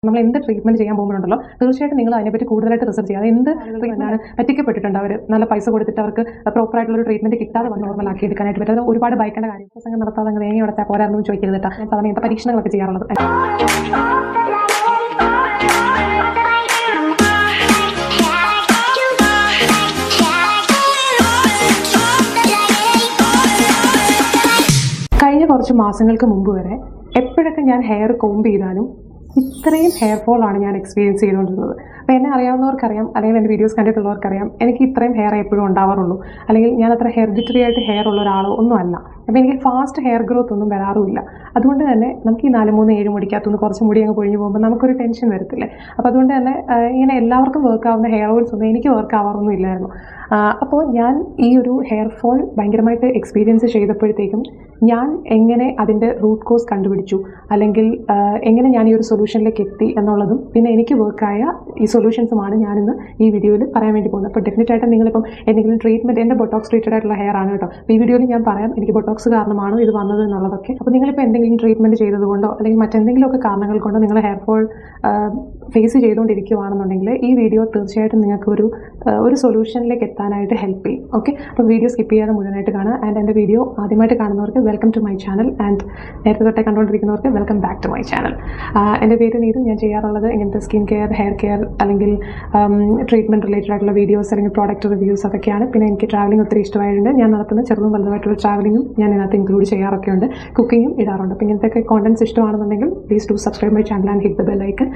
നമ്മൾ എന്ത് ട്രീറ്റ്മെന്റ് ചെയ്യാൻ പോകുമ്പോഴുണ്ടല്ലോ തീർച്ചയായിട്ടും നിങ്ങൾ അതിനെപ്പറ്റി കൂടുതലായിട്ട് റിസർച്ച് ചെയ്യുക. അത് എന്ത് ട്രീറ്റ്മെന്റാണ് പറ്റിക്കപ്പെട്ടിട്ടുണ്ട് അവർ നല്ല പൈസ കൊടുത്തിട്ട് അവർക്ക് പ്രോപ്പർ ആയിട്ടുള്ള ഒരു ട്രീറ്റ്മെന്റ് കിട്ടാതെ വന്ന് നോർമലാക്കി എടുക്കാനായിട്ട് പറ്റും. ഒരുപാട് ഭയക്കേണ്ട കാര്യം പ്രസംഗം നടത്താതെ അങ്ങ് വേങ്ങി അടച്ചാൽ പോരാന്നും ചോദിക്കരുത് കേട്ടോ. ഞാൻ സാധാരണ ഇങ്ങനത്തെ പരീക്ഷണങ്ങളൊക്കെ ചെയ്യാറുള്ളത്. കഴിഞ്ഞ കുറച്ച് മാസങ്ങൾക്ക് മുമ്പ് വരെ എപ്പോഴൊക്കെ ഞാൻ ഹെയർ കോംബ് ചെയ്താലും ഇത്രയും ഹെയർ ഫോളാണ് ഞാൻ എക്സ്പീരിയൻസ് ചെയ്തുകൊണ്ടിരുന്നത്. അപ്പോൾ എന്നെ അറിയാവുന്നവർക്കറിയാം, അല്ലെങ്കിൽ എൻ്റെ വീഡിയോസ് കണ്ടിട്ടുള്ളവർക്കറിയാം, എനിക്ക് ഇത്രയും ഹെയർ എപ്പോഴും ഉണ്ടാവാറുള്ളൂ. അല്ലെങ്കിൽ ഞാൻ അത്ര ഹെറിഡിറ്ററി ആയിട്ട് ഹെയർ ഉള്ള ഒരാളോ ഒന്നും അല്ല. അപ്പോൾ എനിക്ക് ഫാസ്റ്റ് ഹെയർ ഗ്രോത്ത് ഒന്നും വരാറുമില്ല. അതുകൊണ്ട് തന്നെ നമുക്ക് ഈ 4-3-7 മുടിക്കകത്തുനിന്ന് കുറച്ച് മുടി അങ്ങ് പൊഴിഞ്ഞു പോകുമ്പോൾ നമുക്കൊരു ടെൻഷൻ വരത്തില്ലേ. അപ്പോൾ അതുകൊണ്ട് തന്നെ ഇങ്ങനെ എല്ലാവർക്കും വർക്ക് ആവുന്ന ഹെയർ ഓയിൽസ് ഒന്നും എനിക്ക് വർക്ക് ആവാറൊന്നും ഇല്ലായിരുന്നു. അപ്പോൾ ഞാൻ ഈ ഒരു ഹെയർ ഫോൾ ഭയങ്കരമായിട്ട് എക്സ്പീരിയൻസ് ചെയ്തപ്പോഴത്തേക്കും ഞാൻ എങ്ങനെ അതിൻ്റെ റൂട്ട് കോസ് കണ്ടുപിടിച്ചു, അല്ലെങ്കിൽ എങ്ങനെ ഞാൻ ഈ ഒരു സൊല്യൂഷനിലേക്ക് എത്തി എന്നുള്ളതും പിന്നെ എനിക്ക് വർക്കായ ഈ സൊല്യൂഷൻസുമാണ് ഞാനിന്ന് ഈ വീഡിയോയിൽ പറയാൻ വേണ്ടി പോകുന്നത്. അപ്പോൾ ഡെഫിനറ്റായിട്ട് നിങ്ങളിപ്പം എന്തെങ്കിലും ട്രീറ്റ്മെൻറ്റ്, എൻ്റെ ബൊട്ടോക്സ് ട്രീറ്റഡ് ആയിട്ടുള്ള ഹെയർ ആണ് കേട്ടോ. അപ്പോൾ ഈ വീഡിയോയിൽ ഞാൻ പറയാം എനിക്ക് ബൊട്ടോക്സ് കാരണമാണോ ഇത് വന്നത് എന്നുള്ളതൊക്കെ. അപ്പോൾ നിങ്ങളിപ്പോൾ എന്തെങ്കിലും ട്രീറ്റ്മെൻറ്റ് ചെയ്തതുകൊണ്ടോ അല്ലെങ്കിൽ മറ്റെന്തെങ്കിലുമൊക്കെ കാരണങ്ങൾ കൊണ്ടോ നിങ്ങൾ ഹെയർ ഫോൾ ഫേസ് ചെയ്തുകൊണ്ടിരിക്കുകയാണെന്നുണ്ടെങ്കിൽ ഈ വീഡിയോ തീർച്ചയായിട്ടും നിങ്ങൾക്ക് ഒരു സൊല്യൂഷനിലേക്ക് എത്താനായിട്ട് ഹെൽപ്പ് ചെയ്യും. ഓക്കെ, അപ്പോൾ വീഡിയോ സ്കിപ്പ് ചെയ്യാതെ മുഴുവനായിട്ട് കാണുക. ആൻഡ് എൻ്റെ വീഡിയോ ആദ്യമായിട്ട് കാണുന്നവർക്ക് welcome to my channel, and നേരത്തെ തൊട്ടേ കണ്ടുകൊണ്ടിരിക്കുന്നവർക്ക് welcome back to my channel. എൻ്റെ പേര് നീതു. ഞാൻ ചെയ്യാറുള്ളത് ഇങ്ങനത്തെ സ്കിൻ കെയർ, ഹെയർ കെയർ, അല്ലെങ്കിൽ ട്രീറ്റ്മെൻറ്റ് റിലേറ്റഡ് ആയിട്ടുള്ള വീഡിയോസ് അല്ലെങ്കിൽ പ്രോഡക്റ്റ് റിവ്യൂസ് അതൊക്കെയാണ്. പിന്നെ എനിക്ക് ട്രാവലിംഗ് ഒത്തിരി ഇഷ്ടമായിട്ടുണ്ട്. ഞാൻ നടത്തുന്ന ചെറുതും വലുതുമായിട്ടുള്ള ട്രാവലിംഗും ഞാൻ ഇതിനകത്ത് ഇൻക്ലൂഡ് ചെയ്യാറൊക്കെ ഉണ്ട്. കുക്കിങ്ങും ഇടാറുണ്ട്. അപ്പോൾ ഇങ്ങനത്തെ കോണ്ടൻറ്റ്സ് ഇഷ്ടമാണെന്നുണ്ടെങ്കിൽ please do subscribe my channel and hit the bell icon.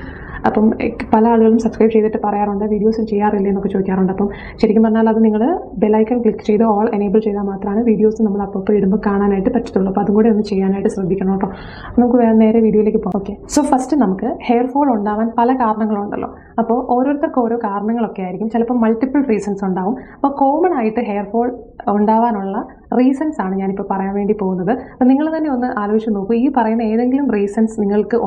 അപ്പം പല ആളുകളും സബ്സ്ക്രൈബ് ചെയ്തിട്ട് പറയാറുണ്ട് വീഡിയോസും ചെയ്യാറില്ല എന്നൊക്കെ ചോദിക്കാറുണ്ട്. അപ്പം ശരിക്കും പറഞ്ഞാൽ അത് നിങ്ങൾ ബെല്ലൈക്കൺ ക്ലിക്ക് ചെയ്ത് ഓൾ എനേബിൾ ചെയ്താൽ മാത്രമാണ് വീഡിയോസ് നമ്മൾ അപ്പോൾ ഇടുമ്പോൾ കാണാനായിട്ട് പറ്റത്തുള്ളൂ. അപ്പോൾ അതും കൂടെ ഒന്ന് ചെയ്യാനായിട്ട് ശ്രദ്ധിക്കണം കേട്ടോ. നമുക്ക് നേരെ വീഡിയോയിലേക്ക് പോകാം. ഓക്കെ, സോ ഫസ്റ്റ് നമുക്ക് ഹെയർ ഫോൾ ഉണ്ടാവാൻ പല കാരണങ്ങളുണ്ടല്ലോ. അപ്പോൾ ഓരോരുത്തർക്ക് ഓരോ കാരണങ്ങളൊക്കെ ആയിരിക്കും. ചിലപ്പോൾ മൾട്ടിപ്പിൾ റീസൺസ് ഉണ്ടാവും. അപ്പോൾ കോമൺ ആയിട്ട് ഹെയർ ഫോൾ ഉണ്ടാവാനുള്ള റീസൺസ് ആണ് ഞാനിപ്പോൾ പറയാൻ വേണ്ടി പോകുന്നത്. അപ്പോൾ നിങ്ങൾ തന്നെ ഒന്ന് ആലോചിച്ച് നോക്കൂ, ഈ പറയുന്ന ഏതെങ്കിലും റീസൺസ് നിങ്ങൾക്ക്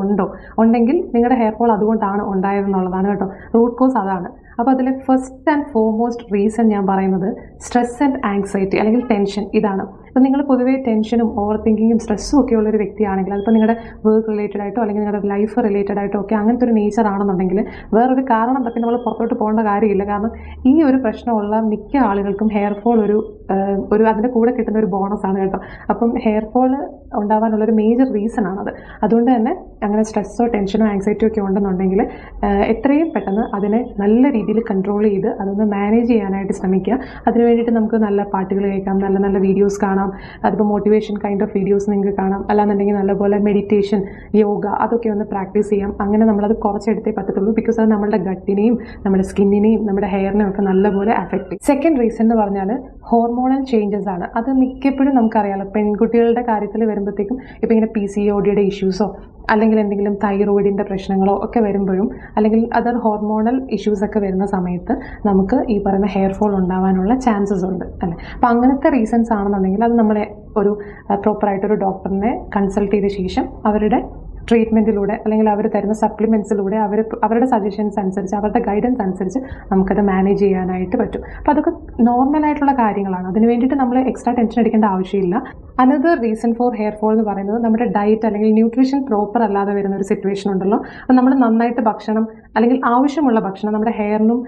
ഉണ്ടെങ്കിൽ നിങ്ങളുടെ ഹെയർ ഫോൾ അതുകൊണ്ടാണ് ഉണ്ടായതെന്നുള്ളതാണ് കേട്ടോ. റൂട്ട് കോസ് അതാണ്. അപ്പോൾ അതിൽ ഫസ്റ്റ് ആൻഡ് ഫോർമോസ്റ്റ് റീസൺ ഞാൻ പറയുന്നത് സ്ട്രെസ് ആൻഡ് ആങ്സൈറ്റി അല്ലെങ്കിൽ ടെൻഷൻ. ഇതാണ്. അപ്പോൾ നിങ്ങൾ പൊതുവേ ടെൻഷനും ഓവർ തിങ്കിങ്ങും സ്ട്രെസ്സും ഒക്കെ ഉള്ളൊരു വ്യക്തിയാണെങ്കിൽ, അതിപ്പോൾ നിങ്ങളുടെ വർക്ക് റിലേറ്റഡ് ആയിട്ടോ അല്ലെങ്കിൽ നിങ്ങളുടെ ലൈഫ് റിലേറ്റഡ് ആയിട്ടോ ഒക്കെ അങ്ങനത്തെ ഒരു നേച്ചർ ആണെന്നുണ്ടെങ്കിൽ വേറൊരു കാരണം തപ്പി നമ്മൾ പുറത്തോട്ട് പോകേണ്ട കാര്യമില്ല. കാരണം ഈ ഒരു പ്രശ്നമുള്ള മിക്ക ആളുകൾക്കും ഹെയർ ഫോൾ ഒരു അതിൻ്റെ കൂടെ കിട്ടുന്ന ഒരു ബോണസാണ് കേട്ടോ. അപ്പം ഹെയർ ഫോൾ ഉണ്ടാവാനുള്ളൊരു മേജർ റീസൺ ആണത്. അതുകൊണ്ട് തന്നെ അങ്ങനെ സ്ട്രെസ്സോ ടെൻഷനോ ആങ്സൈറ്റിയോ ഒക്കെ ഉണ്ടെന്നുണ്ടെങ്കിൽ എത്രയും പെട്ടെന്ന് അതിനെ നല്ല രീതിയിൽ കൺട്രോൾ ചെയ്ത് അതൊന്ന് മാനേജ് ചെയ്യാനായിട്ട് ശ്രമിക്കുക. അതിന് വേണ്ടിയിട്ട് നമുക്ക് നല്ല പാട്ടുകൾ കേൾക്കാം, നല്ല നല്ല വീഡിയോസ് കാണാം. അതിപ്പോൾ മോട്ടിവേഷൻ കൈൻഡ് ഓഫ് വീഡിയോസ് നിങ്ങൾക്ക് കാണാം. അല്ലാന്നുണ്ടെങ്കിൽ നല്ലപോലെ മെഡിറ്റേഷൻ, യോഗ അതൊക്കെ ഒന്ന് പ്രാക്ടീസ് ചെയ്യാം. അങ്ങനെ നമ്മളത് കുറച്ചെടുത്തേ പറ്റത്തുള്ളൂ. ബിക്കോസ് അത് നമ്മുടെ ഗട്ടിനെയും നമ്മുടെ സ്കിന്നിനെയും നമ്മുടെ ഹെയറിനെയും ഒക്കെ നല്ലപോലെ അഫക്റ്റ് ചെയ്യും. സെക്കൻഡ് റീസൺ എന്ന് പറഞ്ഞാൽ ഹോർമോണൽ ചേഞ്ചസ് ആണ്. അത് മിക്കപ്പോഴും നമുക്കറിയാമല്ലോ, പെൺകുട്ടികളുടെ കാര്യത്തിൽ വരുമ്പോഴത്തേക്കും ഇപ്പോൾ ഇങ്ങനെ PCODയുടെ ഇഷ്യൂസോ അല്ലെങ്കിൽ എന്തെങ്കിലും തൈറോയിഡിൻ്റെ പ്രശ്നങ്ങളോ ഒക്കെ വരുമ്പോഴും അല്ലെങ്കിൽ അതർ ഹോർമോണൽ ഇഷ്യൂസൊക്കെ വരുന്ന സമയത്ത് നമുക്ക് ഈ പറയുന്ന ഹെയർ ഫോൾ ഉണ്ടാവാനുള്ള ചാൻസസ് ഉണ്ട് അല്ലേ. അപ്പോൾ അങ്ങനത്തെ റീസൺസ് ആണെന്നുണ്ടെങ്കിൽ അത് നമ്മളെ ഒരു പ്രോപ്പറായിട്ടൊരു ഡോക്ടറിനെ കൺസൾട്ട് ചെയ്ത ശേഷം അവരുടെ ട്രീറ്റ്മെൻറ്റിലൂടെ അല്ലെങ്കിൽ അവർ തരുന്ന സപ്ലിമെൻറ്റ്സിലൂടെ അവരുടെ സജഷൻസ് അനുസരിച്ച് അവരുടെ ഗൈഡൻസ് അനുസരിച്ച് നമുക്കത് മാനേജ് ചെയ്യാനായിട്ട് പറ്റും. അപ്പോൾ അതൊക്കെ നോർമലായിട്ടുള്ള കാര്യങ്ങളാണ്. അതിന് വേണ്ടിയിട്ട് നമ്മൾ എക്സ്ട്രാ ടെൻഷൻ അടിക്കേണ്ട ആവശ്യമില്ല. Another reason for hair fall എന്ന് പറയുന്നത് നമ്മുടെ ഡയറ്റ് അല്ലെങ്കിൽ ന്യൂട്രീഷൻ പ്രോപ്പർ അല്ലാതെ വരുന്ന ഒരു സിറ്റുവേഷൻ ഉണ്ടല്ലോ. അപ്പോൾ നമ്മൾ നന്നായിട്ട് ഭക്ഷണം അല്ലെങ്കിൽ ആവശ്യമുള്ള ഭക്ഷണം നമ്മുടെ ഹെയറിനും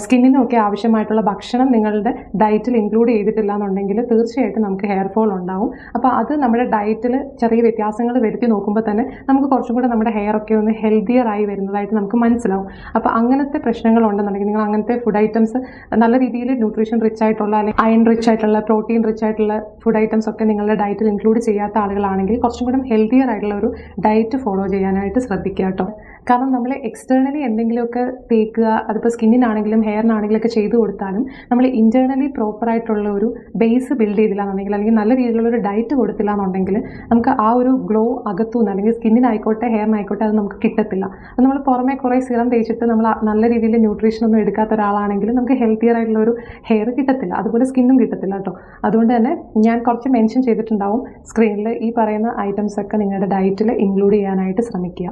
സ്കിന്നിനും ഒക്കെ ആവശ്യമായിട്ടുള്ള ഭക്ഷണം നിങ്ങളുടെ ഡയറ്റിൽ ഇൻക്ലൂഡ് ചെയ്തിട്ടില്ല എന്നുണ്ടെങ്കിൽ തീർച്ചയായിട്ടും നമുക്ക് ഹെയർ ഫോൾ ഉണ്ടാവും. അപ്പോൾ അത് നമ്മുടെ ഡയറ്റിൽ ചെറിയ വ്യത്യാസങ്ങൾ വരുത്തി നോക്കുമ്പോൾ തന്നെ നമുക്ക് കുറച്ചും കൂടെ നമ്മുടെ ഹെയർ ഒക്കെ ഒന്ന് ഹെൽത്തിയർ ആയി വരുന്നതായിട്ട് നമുക്ക് മനസ്സിലാവും. അപ്പോൾ അങ്ങനത്തെ പ്രശ്നങ്ങൾ ഉണ്ടെന്നുണ്ടെങ്കിൽ നിങ്ങൾ അങ്ങനത്തെ ഫുഡ് ഐറ്റംസ് നല്ല രീതിയിൽ ന്യൂട്രീഷൻ റിച്ച് ആയിട്ടുള്ള അല്ലെങ്കിൽ അയൺ റിച്ച് ആയിട്ടുള്ള പ്രോട്ടീൻ റിച്ച് ആയിട്ടുള്ള ഫുഡ് ഐറ്റംസ് ഒക്കെ നിങ്ങളുടെ ഡയറ്റിൽ ഇൻക്ലൂഡ് ചെയ്യാത്ത ആളുകളാണെങ്കിൽ കുറച്ചും കൂടെ ഹെൽത്തിയർ ആയിട്ടുള്ള ഒരു ഡയറ്റ് ഫോളോ ചെയ്യാനായിട്ട് ശ്രദ്ധിക്കുക കേട്ടോ. കാരണം നമ്മൾ എക്സ്റ്റേണലി എന്തെങ്കിലുമൊക്കെ തേക്കുക, അതിപ്പോൾ സ്കിന്നിനാണെങ്കിലും ഹെയറിനാണെങ്കിലും ഒക്കെ ചെയ്തു കൊടുത്താലും നമ്മൾ ഇൻറ്റേർണലി പ്രോപ്പറായിട്ടുള്ള ഒരു ബേസ് ബിൽഡ് ചെയ്തില്ല എന്നുണ്ടെങ്കിൽ അല്ലെങ്കിൽ നല്ല രീതിയിലുള്ള ഒരു ഡയറ്റ് കൊടുത്തില്ല എന്നുണ്ടെങ്കിൽ നമുക്ക് ആ ഒരു ഗ്ലോ അകത്തുനിന്ന് അല്ലെങ്കിൽ സ്കിന്നിനായിക്കോട്ടെ ഹെയറിനായിക്കോട്ടെ അത് നമുക്ക് കിട്ടത്തില്ല. അത് നമ്മൾ പുറമെ കുറേ സിറം തേച്ചിട്ട് നമ്മൾ നല്ല രീതിയിൽ ന്യൂട്രീഷൻ ഒന്നും എടുക്കാത്ത ഒരാളാണെങ്കിൽ നമുക്ക് ഹെൽത്തിയർ ആയിട്ടുള്ള ഒരു ഹെയർ കിട്ടത്തില്ല, അതുപോലെ സ്കിന്നും കിട്ടത്തില്ല കേട്ടോ. അതുകൊണ്ട് തന്നെ ഞാൻ കുറച്ച് മെൻഷൻ ചെയ്തിട്ടുണ്ടാവും സ്ക്രീനിൽ, ഈ പറയുന്ന ഐറ്റംസ് ഒക്കെ നിങ്ങളുടെ ഡയറ്റിൽ ഇൻക്ലൂഡ് ചെയ്യാനായിട്ട് ശ്രമിക്കുക.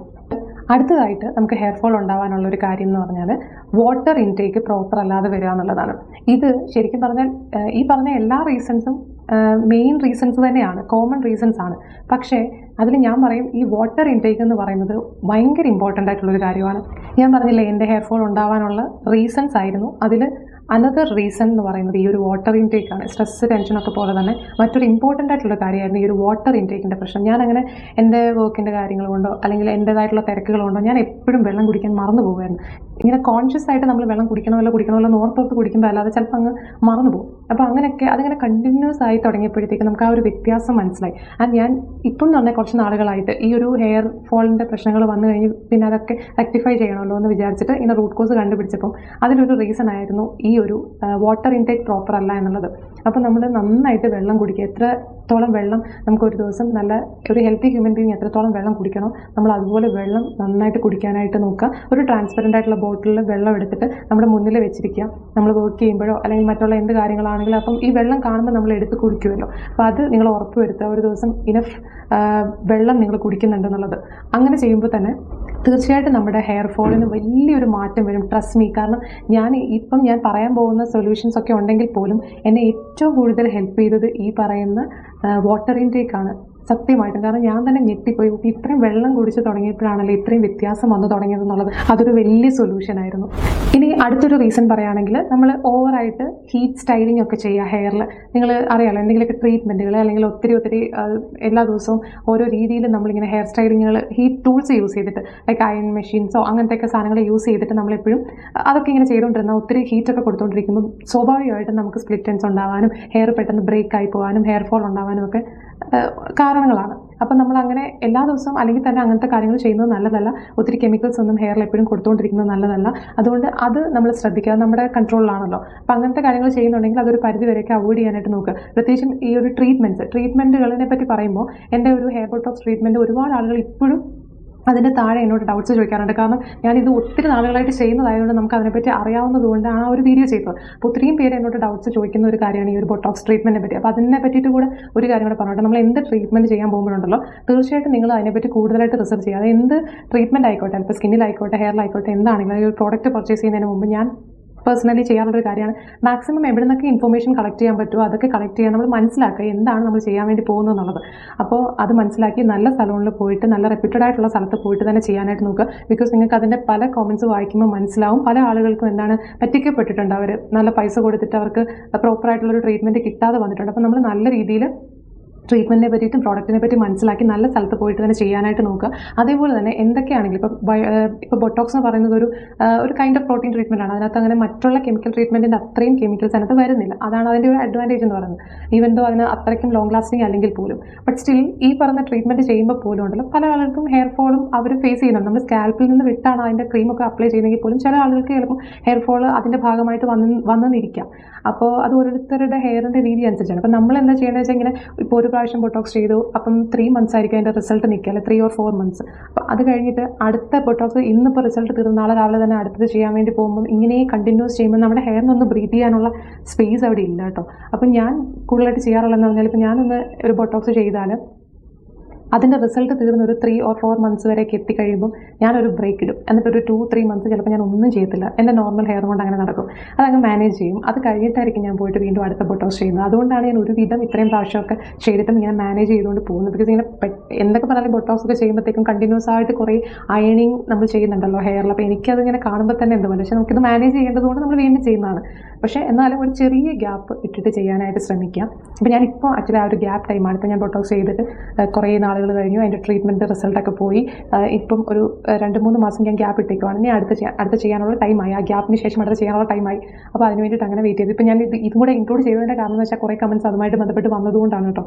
അടുത്തതായിട്ട് നമുക്ക് ഹെയർ ഫോൾ ഉണ്ടാവാനുള്ള ഒരു കാര്യം എന്ന് പറഞ്ഞാൽ വാട്ടർ ഇൻടേക്ക് പ്രോപ്പർ അല്ലാതെ വരിക എന്നുള്ളതാണ്. ഇത് ശരിക്കും പറഞ്ഞാൽ ഈ പറഞ്ഞ എല്ലാ റീസൺസും മെയിൻ റീസൺസ് തന്നെയാണ്, കോമൺ റീസൺസ് ആണ്. പക്ഷേ അതിൽ ഞാൻ പറയും ഈ വാട്ടർ ഇൻടേക്ക് എന്ന് പറയുന്നത് ഭയങ്കര ഇമ്പോർട്ടൻ്റ് ആയിട്ടുള്ളൊരു കാര്യമാണ്. ഞാൻ പറഞ്ഞില്ലേ എൻ്റെ ഹെയർ ഫോൾ ഉണ്ടാവാനുള്ള റീസൺസ് ആയിരുന്നു. അതിൽ അനദർ റീസൺ എന്ന് പറയുന്നത് ഈ ഒരു വാട്ടർ ഇൻടേക്ക് ആണ്. സ്ട്രെസ് ടെൻഷനൊക്കെ പോലെ തന്നെ മറ്റൊരു ഇമ്പോർട്ടൻ്റ് ആയിട്ടുള്ള കാര്യമായിരുന്നു ഈ ഒരു വാട്ടർ ഇൻടേക്കിൻ്റെ പ്രശ്നം. ഞാനങ്ങനെ എൻ്റെ വർക്കിൻ്റെ കാര്യങ്ങൾ കൊണ്ടോ അല്ലെങ്കിൽ എൻ്റേതായിട്ടുള്ള തിരക്കുകൾ കൊണ്ടോ ഞാൻ എപ്പോഴും വെള്ളം കുടിക്കാൻ മറന്നു പോകുമായിരുന്നു. ഇങ്ങനെ കോൺഷ്യസ് ആയിട്ട് നമ്മൾ വെള്ളം കുടിക്കണമല്ലോ ഓർത്തോർത്ത് കുടിക്കുമ്പോൾ അല്ലാതെ ചിലപ്പോൾ അങ്ങ് മറന്നു പോകും. അപ്പോൾ അങ്ങനെയൊക്കെ അതിങ്ങനെ കണ്ടിന്യൂസ് ആയി തുടങ്ങിയപ്പോഴത്തേക്ക് നമുക്ക് ആ ഒരു വ്യത്യാസം മനസ്സിലായി. ആൻഡ് ഞാൻ ഇപ്പം തന്നെ കുറച്ച് നാളുകളായിട്ട് ഈ ഒരു ഹെയർ ഫോളിൻ്റെ പ്രശ്നങ്ങൾ വന്നു കഴിഞ്ഞ് പിന്നെ അതൊക്കെ റെക്ടിഫൈ ചെയ്യണമല്ലോ എന്ന് വിചാരിച്ചിട്ട് ഇങ്ങനെ റൂട്ട് കോസ് കണ്ടുപിടിച്ചപ്പം അതിലൊരു റീസൺ ആയിരുന്നു ഈ ഒരു വാട്ടർ ഇൻടേക്ക് പ്രോപ്പർ അല്ല എന്നുള്ളത്. അപ്പോൾ നമ്മൾ നന്നായിട്ട് വെള്ളം കുടിക്കുക. എത്രത്തോളം വെള്ളം നമുക്ക് ഒരു ദിവസം നല്ല ഒരു ഹെൽത്തി ഹ്യൂമൻ ബീങ് എത്രത്തോളം വെള്ളം കുടിക്കണോ നമ്മൾ അതുപോലെ വെള്ളം നന്നായിട്ട് കുടിക്കാനായിട്ട് നോക്കുക. ഒരു ട്രാൻസ്പെറൻ്റ് ആയിട്ടുള്ള ബോട്ടിലിൽ വെള്ളം എടുത്തിട്ട് നമ്മുടെ മുന്നിൽ വെച്ചിരിക്കുക. നമ്മൾ വർക്ക് ചെയ്യുമ്പോഴോ അല്ലെങ്കിൽ മറ്റുള്ള എന്ത് കാര്യങ്ങളാണെങ്കിലും അപ്പം ഈ വെള്ളം കാണുമ്പോൾ നമ്മൾ എടുത്ത് കുടിക്കുമല്ലോ. അപ്പോൾ അത് നിങ്ങൾ ഉറപ്പ് വരുത്തുക ഒരു ദിവസം ഇനഫ് വെള്ളം നിങ്ങൾ കുടിക്കുന്നുണ്ടെന്നുള്ളത്. അങ്ങനെ ചെയ്യുമ്പോൾ തന്നെ തീർച്ചയായിട്ടും നമ്മുടെ ഹെയർ ഫോളിന് വലിയൊരു മാറ്റം വരും. Trust me. കാരണം ഞാൻ പറയാൻ പോകുന്ന സൊല്യൂഷൻസ് ഒക്കെ ഉണ്ടെങ്കിൽ പോലും എന്നെ ഏറ്റവും കൂടുതൽ ഹെൽപ്പ് ചെയ്തത് ഈ പറയുന്ന വാട്ടർ ഇൻടേക്ക് ആണ് സത്യമായിട്ടും. കാരണം ഞാൻ തന്നെ ഞെട്ടിപ്പോയി. ഇത്രയും വെള്ളം കുടിച്ച് തുടങ്ങിയപ്പോഴാണല്ലോ ഇത്രയും വ്യത്യാസം വന്നു തുടങ്ങിയതെന്നുള്ളത്. അതൊരു വലിയ സൊല്യൂഷൻ ആയിരുന്നു. ഇനി അടുത്തൊരു റീസൺ പറയുകയാണെങ്കിൽ നമ്മൾ ഓവറായിട്ട് ഹീറ്റ് സ്റ്റൈലിംഗ് ഒക്കെ ചെയ്യുക ഹെയറിൽ. നിങ്ങൾ അറിയാമല്ലോ എന്തെങ്കിലുമൊക്കെ ട്രീറ്റ്മെൻറ്റുകൾ അല്ലെങ്കിൽ ഒത്തിരി എല്ലാ ദിവസവും ഓരോ രീതിയിൽ നമ്മളിങ്ങനെ ഹെയർ സ്റ്റൈലിങ്ങുകൾ ഹീറ്റ് ടൂൾസ് യൂസ് ചെയ്തിട്ട് ലൈക്ക് അയൺ മെഷീൻസോ അങ്ങനത്തെയൊക്കെ സാധനങ്ങൾ യൂസ് ചെയ്തിട്ട് നമ്മളെപ്പോഴും അതൊക്കെ ഇങ്ങനെ ചെയ്തുകൊണ്ടിരുന്ന ഒത്തിരി ഹീറ്റൊക്കെ കൊടുത്തുകൊണ്ടിരിക്കുമ്പോൾ സ്വാഭാവികമായിട്ടും നമുക്ക് സ്പ്ലിറ്റ് എൻഡ്സ് ഉണ്ടാവാനും ഹെയർ പെട്ടെന്ന് ബ്രേക്ക് ആയി പോകാനും ഹെയർ ഫോൾ ഉണ്ടാവാനും ഒക്കെ കാരണങ്ങളാണ്. അപ്പം നമ്മൾ അങ്ങനെ എല്ലാ ദിവസവും അല്ലെങ്കിൽ തന്നെ അങ്ങനത്തെ കാര്യങ്ങൾ ചെയ്യുന്നത് നല്ലതല്ല. ഒത്തിരി കെമിക്കൽസ് ഒന്നും ഹെയറിൽ എപ്പോഴും കൊടുത്തുകൊണ്ടിരിക്കുന്നത് നല്ലതല്ല. അതുകൊണ്ട് അത് നമ്മൾ ശ്രദ്ധിക്കുക. നമ്മുടെ കൺട്രോളിലാണല്ലോ. അപ്പം അങ്ങനത്തെ കാര്യങ്ങൾ ചെയ്യുന്നുണ്ടെങ്കിൽ അതൊരു പരിധി വരെയൊക്കെ അവോയ്ഡ് ചെയ്യാനായിട്ട് നോക്കുക. പ്രത്യേകിച്ചും ഈ ഒരു ട്രീറ്റ്മെൻറ്റുകളെ പറ്റി പറയുമ്പോൾ എൻ്റെ ഒരു ഹെയർ ബോട്ടോക്സ് ട്രീറ്റ്മെൻറ്റ് ഒരുപാട് ആളുകൾ ഇപ്പോഴും അതിൻ്റെ താഴെ എന്നോട് ഡൗട്ട്സ് ചോദിക്കാറുണ്ട്. കാരണം ഞാനിത് ഒത്തിരി നാളുകളായിട്ട് ചെയ്യുന്നതായതുകൊണ്ട് നമുക്ക് അതിനെപ്പറ്റി അറിയാവുന്നതുകൊണ്ട് ആ ഒരു വീഡിയോ ചെയ്തത്. അപ്പോൾ ഒത്തിരിയും പേര് എന്നോട് ഡൗട്ട്സ് ചോദിക്കുന്ന ഒരു കാര്യമാണ് ഈ ഒരു ബൊട്ടോക്സ് ട്രീറ്റ്മെൻറ്റിനെ പറ്റി. അപ്പോൾ അതിനെ പറ്റിയിട്ട് കൂടെ ഒരു കാര്യം കൂടെ പറഞ്ഞിട്ട് നമ്മൾ എന്ത് ട്രീറ്റ്മെൻറ്റ് ചെയ്യാൻ പോകുമ്പോഴുണ്ടല്ലോ തീർച്ചയായിട്ടും നിങ്ങൾ അതിനെപ്പറ്റി കൂടുതലായിട്ട് റിസർച്ച് ചെയ്യുക. അത് എന്ത് ട്രീറ്റ്മെൻറ്റ് ആയിക്കോട്ടെ, ഇപ്പോൾ സ്കിന്നിലായിക്കോട്ടെ ഹെയറിലായിക്കോട്ടെ എന്താണെങ്കിലും ഈ ഒരു പ്രോഡക്റ്റ് പർച്ചേസ് ചെയ്യുന്നതിന് മുമ്പ് ഞാൻ പേഴ്സണലി ചെയ്യാറുള്ളൊരു കാര്യമാണ് മാക്സിമം എവിടെ നിന്നൊക്കെ ഇൻഫർമേഷൻ കളക്ട് ചെയ്യാൻ പറ്റുമോ അതൊക്കെ കളക്ട് ചെയ്യാൻ നമ്മൾ മനസ്സിലാക്കുക എന്താണ് നമ്മൾ ചെയ്യാൻ വേണ്ടി പോകുന്നത് എന്നുള്ളത്. അപ്പോൾ അത് മനസ്സിലാക്കി നല്ല സലൂണിൽ പോയിട്ട് നല്ല റെപ്യൂട്ടഡ് ആയിട്ടുള്ള സ്ഥലത്ത് പോയിട്ട് തന്നെ ചെയ്യാനായിട്ട് നോക്കുക. ബിക്കോസ് നിങ്ങൾക്ക് അതിൻ്റെ പല കോമൻറ്റ്സ് വായിക്കുമ്പോൾ മനസ്സിലാവും പല ആളുകൾക്കും എന്താണ് പറ്റിക്കപ്പെട്ടിട്ടുണ്ട്. അവർ നല്ല പൈസ കൊടുത്തിട്ട് അവർക്ക് പ്രോപ്പറായിട്ടുള്ളൊരു ട്രീറ്റ്മെൻറ്റ് കിട്ടാതെ വന്നിട്ടുണ്ട്. അപ്പോൾ നമ്മൾ നല്ല രീതിയിൽ ട്രീറ്റ്മെൻറ്റിനെ പറ്റിയിട്ടും പ്രോഡക്റ്റിനെ പറ്റി മനസ്സിലാക്കി നല്ല സ്ഥലത്ത് പോയിട്ട് തന്നെ ചെയ്യാനായിട്ട് നോക്കുക. അതേപോലെ തന്നെ എന്തൊക്കെയാണെങ്കിലും ഇപ്പോൾ ബൊട്ടോക്സ് എന്ന് പറയുന്നത് ഒരു കൈൻഡ് ഓഫ് പ്രോട്ടീൻ ട്രീറ്റ്മെൻ്റ് ആണ്. അതിനകത്ത് അങ്ങനെ മറ്റുള്ള കെമിക്കൽ ട്രീറ്റ്മെൻറ്റിൻ്റെ അത്രയും കെമിക്കൽസ് അതിനകത്ത് വരുന്നില്ല. അതാണ് അതിൻ്റെ ഒരു അഡ്വാൻറ്റേജ് എന്ന് പറയുന്നത്. ഈവൻ ദോ അതിന് അത്രയ്ക്കും ലോങ് ലാസ്റ്റിംഗ് അല്ലെങ്കിൽ പോലും. ബട്ട് സ്റ്റിൽ ഈ പറഞ്ഞ ട്രീറ്റ്മെൻറ്റ് ചെയ്യുമ്പോൾ പോലും ഉണ്ടല്ലോ പല ആളുകൾക്കും ഹെയർ ഫോളും അവർ ഫേസ് ചെയ്യുന്നുണ്ട്. നമ്മൾ സ്കാൽപ്പിൽ നിന്ന് വിട്ടാണ് അതിൻ്റെ ക്രീമൊക്കെ അപ്ലൈ ചെയ്യുന്നെങ്കിൽ പോലും ചില ആളുകൾക്ക് ചിലപ്പോൾ ഹെയർ ഫോൾ അതിൻ്റെ ഭാഗമായിട്ട് വന്നെന്നിരിക്കാം. അപ്പോൾ അത് ഓരോരുത്തരുടെ ഹെയറിൻ്റെ രീതി അനുസരിച്ചാണ്. അപ്പോൾ നമ്മൾ എന്താ ചെയ്യേണ്ടത് വെച്ചാൽ ഇങ്ങനെ ഇപ്പോൾ ഒരു പ്രാവശ്യം ബൊട്ടോക്സ് ചെയ്തു അപ്പം 3 months ആയിരിക്കും അതിൻ്റെ റിസൾട്ട് നിൽക്കുക, അല്ലെ 3 or 4 months. അപ്പോൾ അത് കഴിഞ്ഞിട്ട് അടുത്ത ബൊട്ടോക്സ് ഇന്നിപ്പോൾ റിസൾട്ട് തീർന്ന നാളെ രാവിലെ തന്നെ അടുത്തത് ചെയ്യാൻ വേണ്ടി പോകുമ്പോൾ ഇങ്ങനെ കണ്ടിന്യൂസ് ചെയ്യുമ്പോൾ നമ്മുടെ ഹെയറിനൊന്ന് ബ്രീത്ത് ചെയ്യാനുള്ള സ്പേസ് അവിടെ ഇല്ല കേട്ടോ. അപ്പം ഞാൻ കൂടുതലായിട്ട് ചെയ്യാറുള്ളതെന്ന് പറഞ്ഞാൽ ഇപ്പോൾ ഞാനൊന്ന് ഒരു ബൊട്ടോക്സ് ചെയ്താൽ അതിൻ്റെ റിസൾട്ട് തീർന്ന ഒരു 3 or 4 months വരെയൊക്കെ എത്തിക്കഴിയുമ്പോൾ ഞാനൊരു ബ്രേക്ക് ഇടും. എന്നിട്ടൊരു 2-3 months ചിലപ്പോൾ ഞാൻ ഒന്നും ചെയ്യത്തില്ല. എൻ്റെ നോർമൽ ഹെയർ കൊണ്ട് അങ്ങനെ നടക്കും. അതങ്ങ് മാനേജ് ചെയ്യും. അത് കഴിഞ്ഞിട്ടായിരിക്കും ഞാൻ പോയിട്ട് വീണ്ടും അടുത്ത ബൊട്ടോക്സ് ചെയ്യുന്നത്. അതുകൊണ്ടാണ് ഞാൻ ഒരുവിധം ഇത്രയും പ്രാവശ്യമൊക്കെ ചെയ്തിട്ടും ഇങ്ങനെ മാനേജ് ചെയ്തുകൊണ്ട് പോകുന്നത്. ബിക്കോസ് ഇങ്ങനെ എന്തൊക്കെ പറഞ്ഞാലും ബൊട്ടോക്സ് ഒക്കെ ചെയ്യുമ്പോഴത്തേക്കും കണ്ടിന്യൂസ് ആയിട്ട് കുറേ അയണിങ് നമ്മൾ ചെയ്യുന്നുണ്ടല്ലോ ഹെയറിൽ. അപ്പോൾ എനിക്കതിങ്ങനെ കാണുമ്പോൾ തന്നെ എന്ത് പോലെ. പക്ഷേ നമുക്കിത് മാനേജ് ചെയ്യേണ്ടതുകൊണ്ട് നമ്മൾ വീണ്ടും ചെയ്യുന്നതാണ്. പക്ഷേ എന്നാലും ഒരു ചെറിയ ഗ്യാപ്പ് ഇട്ടിട്ട് ചെയ്യാനായിട്ട് ശ്രമിക്കാം. അപ്പോൾ ഞാനിപ്പോൾ ആക്ച്വലി ആ ഒരു ഗ്യാപ്പ് ടൈമാണ്. ഇപ്പോൾ ഞാൻ ബൊട്ടോക്സ് ചെയ്തിട്ട് കുറേ നാളുകൾ കഴിഞ്ഞു. അതിൻ്റെ ട്രീറ്റ്മെൻറ്റ് റിസൾട്ടൊക്കെ പോയി. ഇപ്പം ഒരു 2-3 മാസം ഞാൻ ഗ്യാപ്പ് ഇട്ടേക്കുവാണ്. ഞാൻ അടുത്ത ചെയ്യാനുള്ള ടൈമായി. ആ ഗ്യാപ്പിന് ശേഷം അടുത്ത ചെയ്യാനുള്ള ടൈമായി. അപ്പോൾ അതിന് വേണ്ടിയിട്ട് അങ്ങനെ വെയിറ്റ് ചെയ്തു. ഇപ്പോൾ ഞാൻ ഇതും കൂടെ ഇൻക്ലൂഡ് ചെയ്തതിൻ്റെ കാരണം എന്ന് വെച്ചാൽ കുറേ കമൻറ്റ്സ് അതുമായിട്ട് ബന്ധപ്പെട്ട് വന്നതുകൊണ്ടാണ് കേട്ടോ.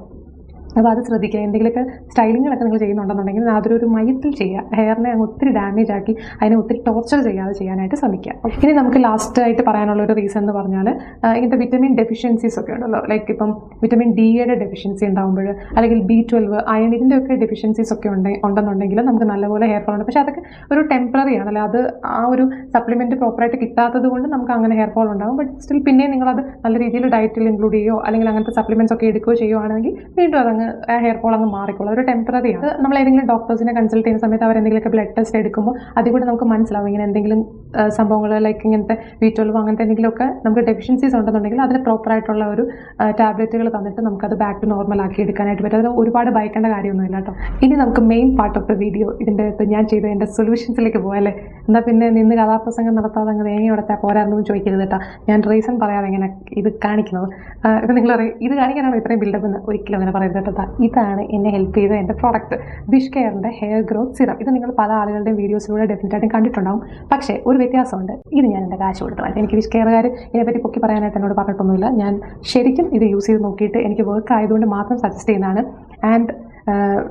അപ്പോൾ അത് ശ്രദ്ധിക്കുക. എന്തെങ്കിലുമൊക്കെ സ്റ്റൈലിങ്ങുകളൊക്കെ നിങ്ങൾ ചെയ്യുന്നുണ്ടെന്നുണ്ടെങ്കിൽ അതൊരു മയത്തിൽ ചെയ്യുക. ഹെയറിനെ അങ്ങ് ഒത്തിരി ഡാമേജ് ആക്കി അതിനെ ഒത്തിരി ടോർച്ചർ ചെയ്യാതെ ചെയ്യാനായിട്ട് ശ്രമിക്കുക. ഇനി നമുക്ക് ലാസ്റ്റായിട്ട് പറയാനുള്ളൊരു റീസൺ എന്ന് പറഞ്ഞാൽ ഇങ്ങനത്തെ വിറ്റമിൻ ഡെഫിഷ്യൻസീസ് ഒക്കെ ഉണ്ടല്ലോ. ലൈക്ക് ഇപ്പം വിറ്റമിൻ ഡിയുടെ ഡെഫിഷ്യൻസി ഉണ്ടാകുമ്പോൾ അല്ലെങ്കിൽ B12 അയൺ ഇതിൻ്റെയൊക്കെ ഡെഫിഷ്യൻസീസ് ഒക്കെ ഉണ്ടെന്നുണ്ടെങ്കിൽ നമുക്ക് നല്ലപോലെ ഹെയർ ഫോൾ ഉണ്ട്. പക്ഷേ അതൊക്കെ ഒരു ടെമ്പററി ആണല്ലോ. അത് ആ ഒരു സപ്ലിമെൻറ്റ് പ്രോപ്പറായിട്ട് കിട്ടാത്തത് കൊണ്ട് നമുക്ക് അങ്ങനെ ഹെയർ ഫോൾ ഉണ്ടാകും. ബട്ട് സ്റ്റിൽ പിന്നെ നിങ്ങളത് നല്ല രീതിയിൽ ഡയറ്റിൽ ഇൻക്ലൂഡ് ചെയ്യുകയോ അല്ലെങ്കിൽ അങ്ങനത്തെ സപ്ലിമെൻറ്റ്സ് ഒക്കെ എടുക്കുകയോ ചെയ്യുകയാണെങ്കിൽ വീണ്ടും അതങ്ങ് ഹെയർ ഫോൾ അങ്ങ് മാറിക്കോളും. ഒരു ടെമ്പററിയാണ്. നമ്മൾ ഏതെങ്കിലും ഡോക്ടേഴ്സിനെ കൺസൾട്ട് ചെയ്യുന്ന സമയത്ത് അവരെന്തെങ്കിലുമൊക്കെ ബ്ലഡ് ടെസ്റ്റ് എടുക്കുമ്പോൾ അതിൽ കൂടെ നമുക്ക് മനസ്സിലാവും ഇങ്ങനെ എന്തെങ്കിലും സംഭവങ്ങൾ ലൈക്ക് ഇങ്ങനത്തെ B12 അങ്ങനത്തെ എന്തെങ്കിലുമൊക്കെ നമുക്ക് ഡെഫിഷ്യൻസീസ് ഉണ്ടെന്നുണ്ടെങ്കിൽ അതിന് പ്രോപ്പറായിട്ടുള്ള ഒരു ടാബ്ലറ്റുകൾ തന്നിട്ട് നമുക്കത് ബാക്ക് ടു നോർമൽ ആക്കി എടുക്കാനായിട്ട് പറ്റും. അത് ഒരുപാട് ഭയക്കേണ്ട കാര്യമൊന്നുമില്ല കേട്ടോ. ഇനി നമുക്ക് main part of the video ഇതിൻ്റെ അകത്ത് ഞാൻ ചെയ്ത എൻ്റെ സൊല്യൂഷൻസിലേക്ക് പോകാം അല്ലേ. എന്നാൽ പിന്നെ നിന്ന് കഥാപ്രസംഗം നടത്താതെ അങ്ങ് തേങ്ങ ഉടച്ചാൽ പോരായിരുന്നു ചോദിക്കരുത് കേട്ടോ. ഞാൻ റീസൺ പറയാതെ ഇങ്ങനെ ഇത് കാണിക്കുന്നത്. ഇപ്പം നിങ്ങൾ പറയും ഇത് കാണിക്കാനാണ് ഇത്രയും ബിൽഡപ്പ് എന്ന്. ഒരിക്കലും അങ്ങനെ പറയുന്നത് കേട്ടോ. ഇതാണ് എന്നെ ഹെൽപ്പ് ചെയ്ത എൻ്റെ പ്രോഡക്റ്റ്, വിഷ് കെയറിൻ്റെ ഹെയർ ഗ്രോത്ത് സിറം. ഇത് നിങ്ങൾ പല ആളുകളുടെയും വീഡിയോസിലൂടെ ഡെഫിനറ്റായിട്ടും കണ്ടിട്ടുണ്ടാവും. പക്ഷേ ഒരു വ്യത്യാസമുണ്ട്. ഇത് ഞാൻ എൻ്റെ കാശ് കൊടുത്തതാണ്. എനിക്ക് വിഷ് കെയറുകാർ ഇതിനെപ്പറ്റി പൊക്കി പറയാനായിട്ട് എന്നോട് പറഞ്ഞിട്ടൊന്നുമില്ല. ഞാൻ ശരിക്കും ഇത് യൂസ് ചെയ്ത് നോക്കിയിട്ട് എനിക്ക് വർക്ക് ആയതുകൊണ്ട് മാത്രം സജസ്റ്റ് ചെയ്യുന്നതാണ്. ആൻഡ്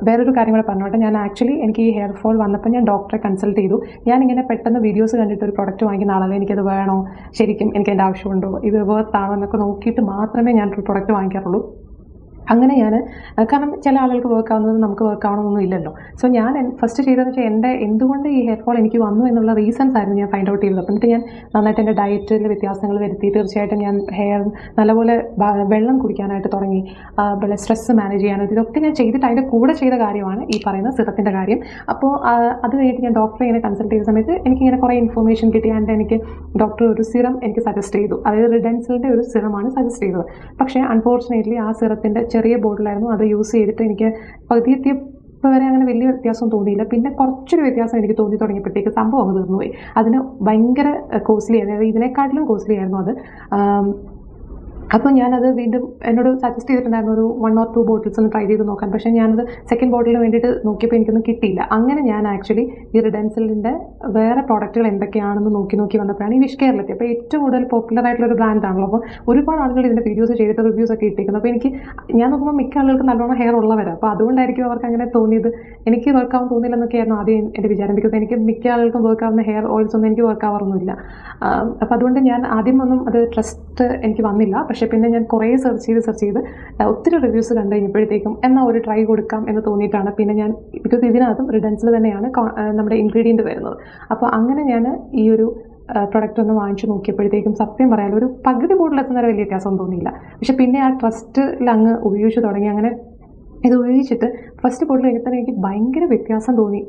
വേറൊരു കാര്യം കൂടെ പറഞ്ഞോട്ടെ. ഞാൻ ആക്ച്വലി എനിക്ക് ഈ ഹെയർ ഫോൾ വന്നപ്പോൾ ഞാൻ ഡോക്ടറെ കൺസൾട്ട് ചെയ്തു. ഞാനിങ്ങനെ പെട്ടെന്ന് വീഡിയോസ് കണ്ടിട്ട് ഒരു പ്രൊഡക്റ്റ് വാങ്ങിക്കുന്ന ആളല്ല. എനിക്കത് വേണോ, ശരിക്കും എനിക്ക് എൻ്റെ ആവശ്യമുണ്ടോ, ഇത് വർത്താണോ എന്നൊക്കെ നോക്കിയിട്ട് മാത്രമേ ഞാൻ ഒരു പ്രൊഡക്റ്റ് വാങ്ങിക്കാറുള്ളൂ. അങ്ങനെ ഞാൻ കാരണം ചില ആളുകൾക്ക് വർക്ക് ആവുന്നത് നമുക്ക് വർക്ക് ആവണമെന്നൊന്നും ഇല്ലല്ലോ. സോ ഞാൻ ഫസ്റ്റ് ചെയ്തതെന്ന് വെച്ചാൽ എൻ്റെ എന്തുകൊണ്ട് ഈ ഹെയർ ഫോൾ എനിക്ക് വന്നു എന്നുള്ള റീസൺസ് ആയിരുന്നു ഞാൻ ഫൈൻഡ് ഔട്ട് ചെയ്തത്. എന്നിട്ട് ഞാൻ നന്നായിട്ട് എൻ്റെ ഡയറ്റിൽ വ്യത്യാസങ്ങൾ വരുത്തി. തീർച്ചയായിട്ടും ഞാൻ ഹെയർ നല്ലപോലെ വെള്ളം കുടിക്കാനായിട്ട് തുടങ്ങി, പിന്നെ സ്ട്രെസ്സ് മാനേജ് ചെയ്യാനായിട്ട്. ഇതൊക്കെ ഞാൻ ചെയ്തിട്ട് അതിൻ്റെ കൂടെ ചെയ്ത കാര്യമാണ് ഈ പറയുന്ന സിറത്തിൻ്റെ കാര്യം. അപ്പോൾ അത് കഴിഞ്ഞിട്ട് ഞാൻ ഡോക്ടറെ ഇങ്ങനെ കൺസൾട്ട് ചെയ്ത സമയത്ത് എനിക്കിങ്ങനെ കുറേ ഇൻഫർമേഷൻ കിട്ടി. ആൻഡ് എനിക്ക് ഡോക്ടർ ഒരു സിറം എനിക്ക് സജസ്റ്റ് ചെയ്തു. അതായത് റിഡൻസിലിൻ്റെ ഒരു സിറമാണ് സജസ്റ്റ് ചെയ്തത്. പക്ഷേ അൺഫോർച്ചുനേറ്റ്ലി ആ സിറത്തിൻ്റെ ചെറിയ ബോട്ടിലായിരുന്നു. അത് യൂസ് ചെയ്തിട്ട് എനിക്ക് പകുതി എത്തിയപ്പോൾ വരെ അങ്ങനെ വലിയ വ്യത്യാസം തോന്നിയില്ല. പിന്നെ കുറച്ചൊരു വ്യത്യാസം എനിക്ക് തോന്നി തുടങ്ങിയപ്പോഴത്തേക്ക് സംഭവം അങ്ങ് തീർന്നുപോയി. അതിന് ഭയങ്കര കോസ്റ്റ്ലി ആയിരുന്നു. അതായത് ഇതിനെക്കാട്ടിലും കോസ്റ്റ്ലി ആയിരുന്നു അത്. അപ്പോൾ ഞാനത് വീണ്ടും എന്നോട് സജസ്റ്റ് ചെയ്തിട്ടുണ്ടായിരുന്നു ഒരു 1 or 2 ബോട്ടിൽസ് ഒന്ന് ട്രൈ ചെയ്ത് നോക്കാൻ. പക്ഷേ ഞാനത് സെക്കൻഡ് ബോട്ടിലിന് വേണ്ടിയിട്ട് നോക്കിയപ്പോൾ എനിക്കൊന്നും കിട്ടിയില്ല. അങ്ങനെ ഞാൻ ആക്ച്വലി ഈ റിഡൻസിലിൻ്റെ വേറെ പ്രോഡക്റ്റുകൾ എന്തൊക്കെയാണെന്ന് നോക്കി വന്നപ്പോഴാണ് ഈ വിഷ് കെയറിലെത്തി. അപ്പോൾ ഏറ്റവും കൂടുതൽ പോപ്പുലർ ആയിട്ടുള്ളൊരു ബ്രാൻഡാണല്ലോ. അപ്പോൾ ഒരുപാട് ആളുകൾ ഇതിൻ്റെ വീഡിയോസ് ചെയ്തിട്ട് റിവ്യൂസ് ഒക്കെ ഇട്ടിരിക്കുന്നു. അപ്പോൾ ഞാൻ നോക്കുമ്പോൾ മിക്ക ആളുകൾക്ക് നല്ലോണം ഹെയർ ഉള്ളവരാണ്. അപ്പോൾ അതുകൊണ്ടായിരിക്കും അവർക്ക് അങ്ങനെ തോന്നിയത്. എനിക്ക് വർക്ക് ആവാൻ തോന്നില്ല എന്നൊക്കെയായിരുന്നു ആദ്യം എൻ്റെ വിചാരം. ബിക്കോസ് എനിക്ക് മിക്ക ആളുകൾക്കും വർക്ക് ആവുന്ന ഹെയർ ഓയിൽസ് ഒന്നും എനിക്ക് വർക്ക് ആവാറൊന്നുമില്ല. അപ്പോൾ അതുകൊണ്ട് ഞാൻ ആദ്യമൊന്നും അത് ട്രസ്റ്റ് എനിക്ക് വന്നില്ല. പക്ഷേ പിന്നെ ഞാൻ കുറേ സെർച്ച് ചെയ്ത് ഒത്തിരി റിവ്യൂസ് കണ്ടു കഴിഞ്ഞപ്പോഴത്തേക്കും എന്നാൽ ഒരു ട്രൈ കൊടുക്കാം എന്ന് തോന്നിയിട്ടാണ് പിന്നെ ഞാൻ, ബിക്കോസ് ഇതിനകത്തും റിഡൻസിൽ തന്നെയാണ് നമ്മുടെ ഇൻഗ്രീഡിയൻറ്റ് വരുന്നത്. അപ്പോൾ അങ്ങനെ ഞാൻ ഈ ഒരു പ്രൊഡക്റ്റ് ഒന്ന് വാങ്ങിച്ചു നോക്കിയപ്പോഴത്തേക്കും സത്യം പറയാൻ ഒരു പകുതി ബോട്ടിലെത്തുന്ന വലിയ വ്യത്യാസം തോന്നിയില്ല. പക്ഷേ പിന്നെ ആ ട്രസ്റ്റിൽ അങ്ങ് ഉപയോഗിച്ച് തുടങ്ങി. അങ്ങനെ ഇത് ഉപയോഗിച്ചിട്ട് ഫസ്റ്റ് ബോട്ടിൽ കഴിഞ്ഞാൽ തന്നെ എനിക്ക് ഭയങ്കര വ്യത്യാസം തോന്നി.